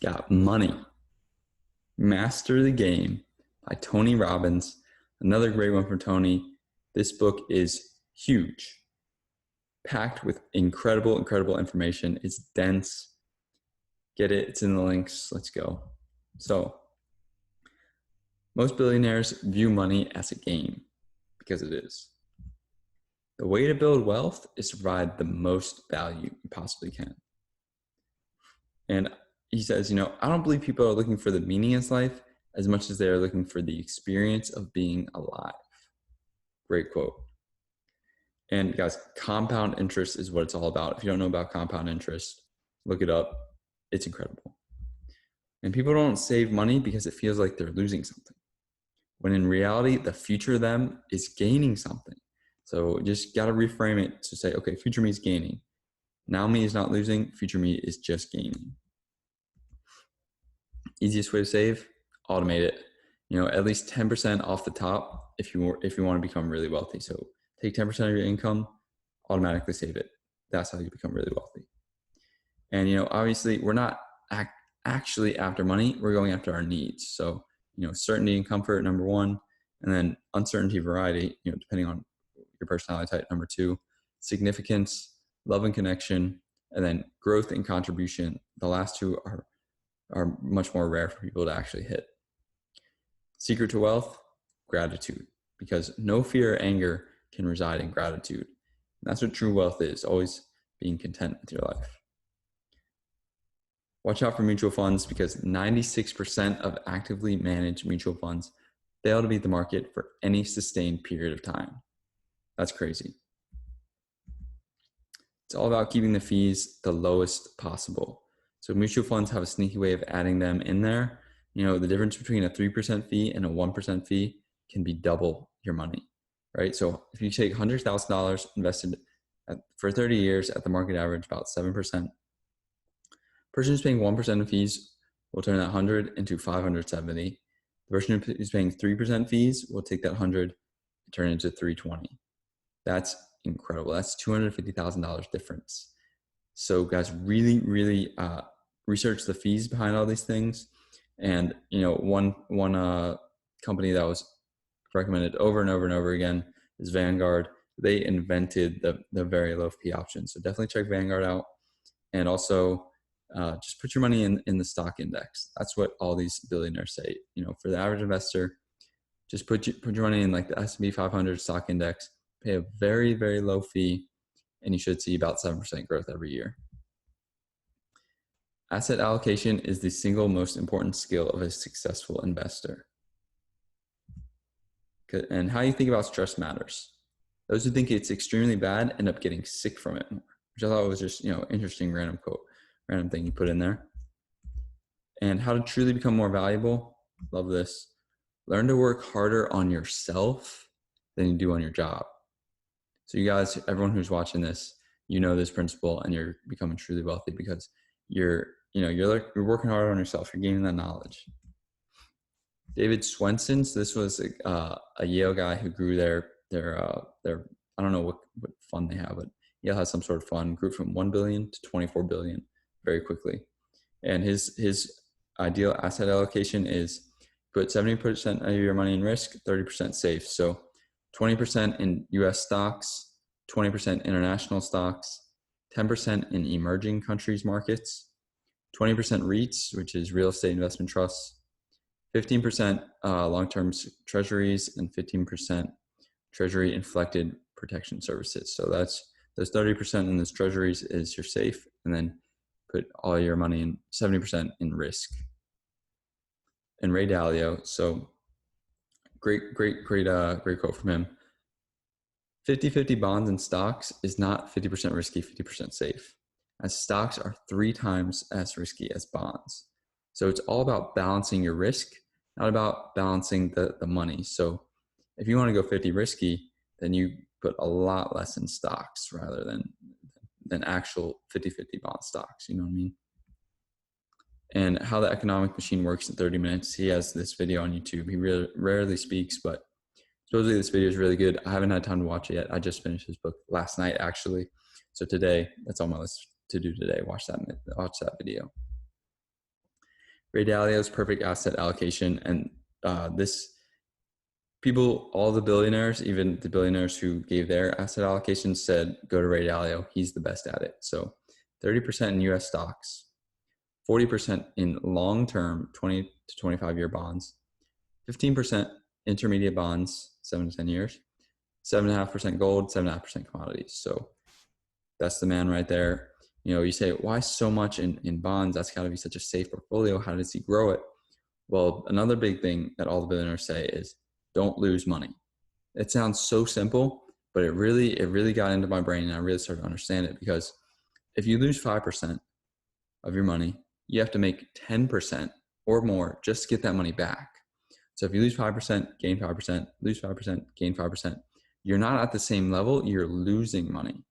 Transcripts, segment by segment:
got money. Master the Game by Tony Robbins. Another great one from Tony. This book is huge, packed with incredible information. It's dense. Get it. It's in the links. Let's go. So, most billionaires view money as a game, because it is. The way to build wealth is to provide the most value you possibly can. And he says, I don't believe people are looking for the meaning in life as much as they are looking for the experience of being alive. Great quote. And guys, compound interest is what it's all about. If you don't know about compound interest, look it up. It's incredible. And people don't save money because it feels like they're losing something, when in reality, the future them is gaining something. So just got to reframe it to say, okay, future me is gaining. Now me is not losing. Future me is just gaining. Easiest way to save, automate it. At least 10% off the top if you want to become really wealthy. So take 10% of your income, automatically save it. That's how you become really wealthy. And obviously we're not actually after money. We're going after our needs. So certainty and comfort, number one, and then uncertainty, variety, depending on your personality type, number two, significance, love and connection, and then growth and contribution. The last two are much more rare for people to actually hit. Secret to wealth, gratitude, because no fear or anger can reside in gratitude. And that's what true wealth is, always being content with your life. Watch out for mutual funds, because 96% of actively managed mutual funds fail to beat the market for any sustained period of time. That's crazy. It's all about keeping the fees the lowest possible. So mutual funds have a sneaky way of adding them in there. The difference between a 3% fee and a 1% fee can be double your money, right? So if you take $100,000 invested for 30 years at the market average, about 7%, person who's paying 1% in fees will turn that 100 into 570. The person who's paying 3% fees will take that 100 and turn it into 320. That's incredible. That's $250,000 difference. So guys, really research the fees behind all these things. And one company that was recommended over and over again is Vanguard. They invented the very low fee option. So definitely check Vanguard out. And also just put your money in the stock index. That's what all these billionaires say. For the average investor, just put your money in like the S&P 500 stock index, pay a very, very low fee, and you should see about 7% growth every year. Asset allocation is the single most important skill of a successful investor. And how you think about stress matters. Those who think it's extremely bad end up getting sick from it more, which I thought was just, interesting random quote, random thing you put in there. And how to truly become more valuable. Love this. Learn to work harder on yourself than you do on your job. So you guys, everyone who's watching this, this principle, and you're becoming truly wealthy because you're working hard on yourself. You're gaining that knowledge. David Swenson. So this was a Yale guy who grew their I don't know what fund they have, but Yale has some sort of fund, grew from 1 billion to 24 billion very quickly. And his ideal asset allocation is put 70% of your money in risk, 30% safe. So 20% in US stocks, 20% international stocks, 10% in emerging countries markets, 20% REITs, which is real estate investment trusts, 15% long-term treasuries, and 15% treasury inflected protection services. So that's those 30% in those treasuries is your safe, and then put all your money in 70% in risk. And Ray Dalio, so great quote from him. 50-50 bonds and stocks is not 50% risky, 50% safe, as stocks are 3 times as risky as bonds. So it's all about balancing your risk, not about balancing the money. So if you want to go 50 risky, then you put a lot less in stocks rather than actual 50-50 bond stocks. You know what I mean? And how the economic machine works in 30 minutes. He has this video on YouTube. He rarely speaks, but supposedly this video is really good. I haven't had time to watch it yet. I just finished his book last night, actually. So today, that's on my list to do today. Watch that video. Ray Dalio's perfect asset allocation. And all the billionaires, even the billionaires who gave their asset allocation, said, go to Ray Dalio. He's the best at it. So 30% in US stocks, 40% in long-term 20 to 25-year bonds, 15% intermediate bonds, 7 to 10 years, 7.5% gold, 7.5% commodities. So that's the man right there. You say, why so much in bonds? That's got to be such a safe portfolio. How does he grow it? Well, another big thing that all the billionaires say is don't lose money. It sounds so simple, but it really got into my brain, and I really started to understand it, because if you lose 5% of your money, you have to make 10% or more just to get that money back. So if you lose 5%, gain 5%, lose 5%, gain 5%, you're not at the same level, you're losing money.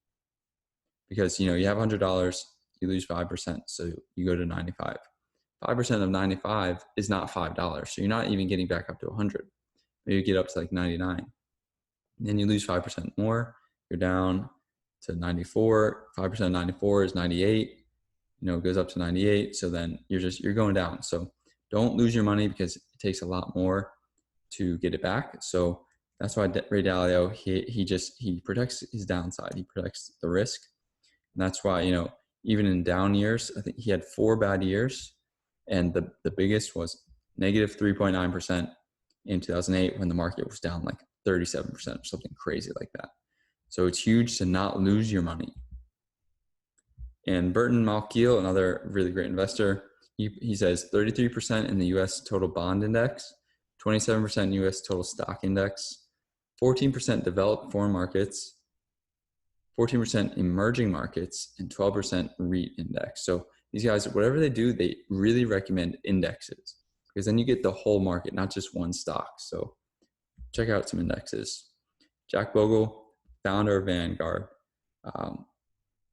Because you have $100, you lose 5%, so you go to 95. 5% of 95 is not $5, so you're not even getting back up to 100. Maybe you get up to like 99. Then you lose 5% more, you're down to 94. 5% of 94 is 98. It goes up to 98. So then you're going down. So don't lose your money, because it takes a lot more to get it back. So that's why Ray Dalio, he protects his downside. He protects the risk. And that's why, even in down years, I think he had 4 bad years. And the biggest was negative 3.9% in 2008, when the market was down like 37% or something crazy like that. So it's huge to not lose your money. And Burton Malkiel, another really great investor, he says 33% in the US total bond index, 27% US total stock index, 14% developed foreign markets, 14% emerging markets, and 12% REIT index. So these guys, whatever they do, they really recommend indexes, because then you get the whole market, not just one stock. So check out some indexes. Jack Bogle, founder of Vanguard,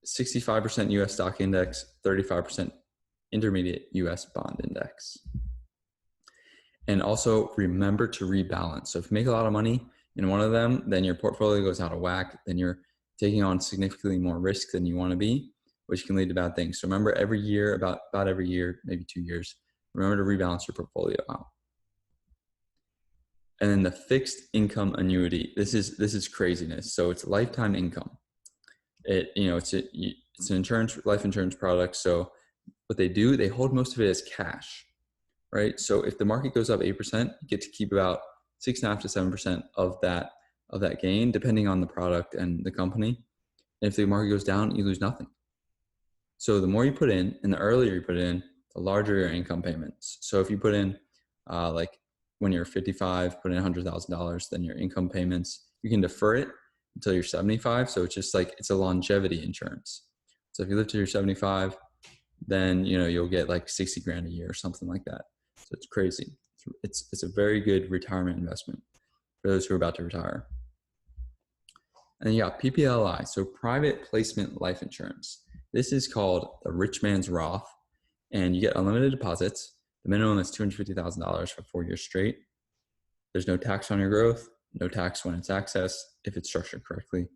65% US stock index, 35% intermediate US bond index. And also remember to rebalance. So if you make a lot of money in one of them, then your portfolio goes out of whack, then you're taking on significantly more risk than you want to be, which can lead to bad things. So remember, every year, about every year, maybe 2 years, remember to rebalance your portfolio out. And then the fixed income annuity. This is craziness. So it's lifetime income. It's an life insurance product. So what they do, they hold most of it as cash, right? So if the market goes up 8%, you get to keep about 6.5 to 7% of that gain, depending on the product and the company. And if the market goes down, you lose nothing. So the more you put in, and the earlier you put in, the larger your income payments. So if you put in, like when you're 55, put in $100,000, then your income payments, you can defer it until you're 75. So it's just like, it's a longevity insurance. So if you live till you're 75, then, you'll get like 60 grand a year or something like that. So it's crazy. It's a very good retirement investment for those who are about to retire. And you got PPLI, so private placement life insurance. This is called the rich man's Roth, and you get unlimited deposits. The minimum is $250,000 for 4 years straight. There's no tax on your growth, no tax when it's accessed if it's structured correctly.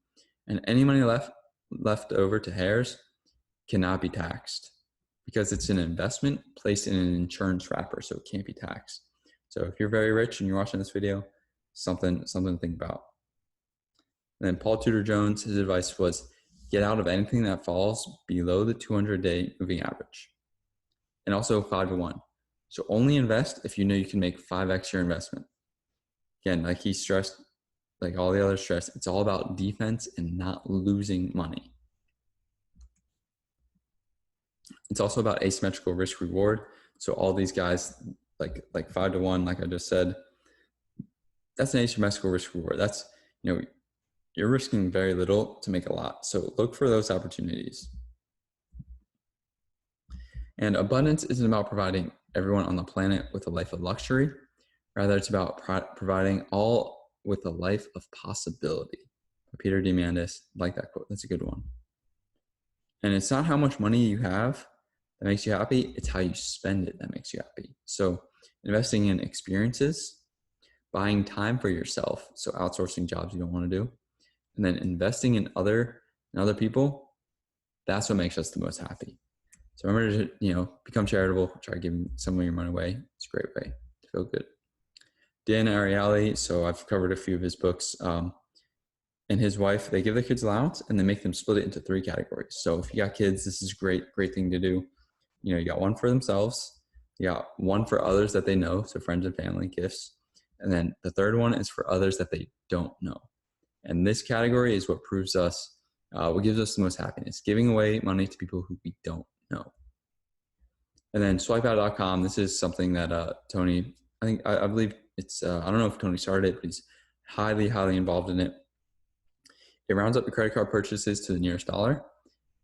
And any money left over to heirs cannot be taxed, because it's an investment placed in an insurance wrapper, so it can't be taxed. So if you're very rich and you're watching this video, something to think about. And then Paul Tudor Jones, his advice was, get out of anything that falls below the 200-day moving average. And also 5 to 1. So only invest if you know you can make 5x your investment. Again, like he stressed, like all the others stressed, it's all about defense and not losing money. It's also about asymmetrical risk reward. So all these guys, like 5 to 1, like I just said, that's an asymmetrical risk reward. That's, you're risking very little to make a lot. So look for those opportunities. And abundance isn't about providing everyone on the planet with a life of luxury. Rather, it's about providing all with a life of possibility. Peter Diamandis, like that quote. That's a good one. And it's not how much money you have that makes you happy. It's how you spend it that makes you happy. So investing in experiences, buying time for yourself. So outsourcing jobs you don't want to do. And then investing in other people, that's what makes us the most happy. So remember to, become charitable. Try giving some of your money away. It's a great way to feel good. Dan Ariely, so I've covered a few of his books. And his wife, they give their kids allowance and they make them split it into 3 categories. So if you got kids, this is a great thing to do. You got one for themselves, you got one for others that they know, so friends and family, gifts. And then the third one is for others that they don't know. And this category is what proves us, what gives us the most happiness, giving away money to people who we don't know. And then swipeout.com, this is something that Tony, I believe it's, I don't know if Tony started it, but he's highly involved in it. It rounds up the credit card purchases to the nearest dollar,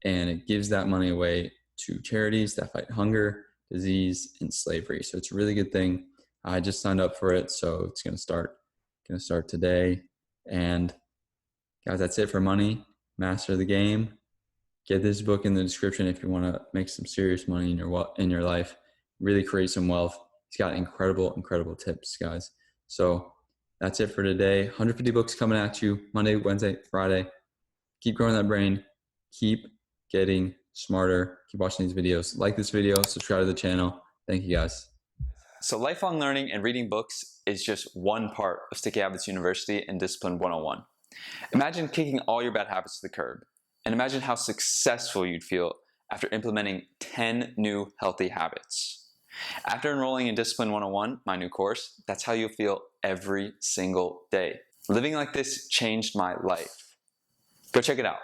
and it gives that money away to charities that fight hunger, disease, and slavery. So it's a really good thing. I just signed up for it, so it's going to start today. And guys, that's it for money. Master the game. Get this book in the description if you want to make some serious money in your life. Really create some wealth. He's got incredible tips, guys. So that's it for today. 150 books coming at you Monday, Wednesday, Friday. Keep growing that brain. Keep getting smarter. Keep watching these videos. Like this video. Subscribe to the channel. Thank you, guys. So lifelong learning and reading books is just one part of Sticky Habits University and Discipline 101. Imagine kicking all your bad habits to the curb. And imagine how successful you'd feel after implementing 10 new healthy habits. After enrolling in Discipline 101, my new course, that's how you'll feel every single day. Living like this changed my life. Go check it out.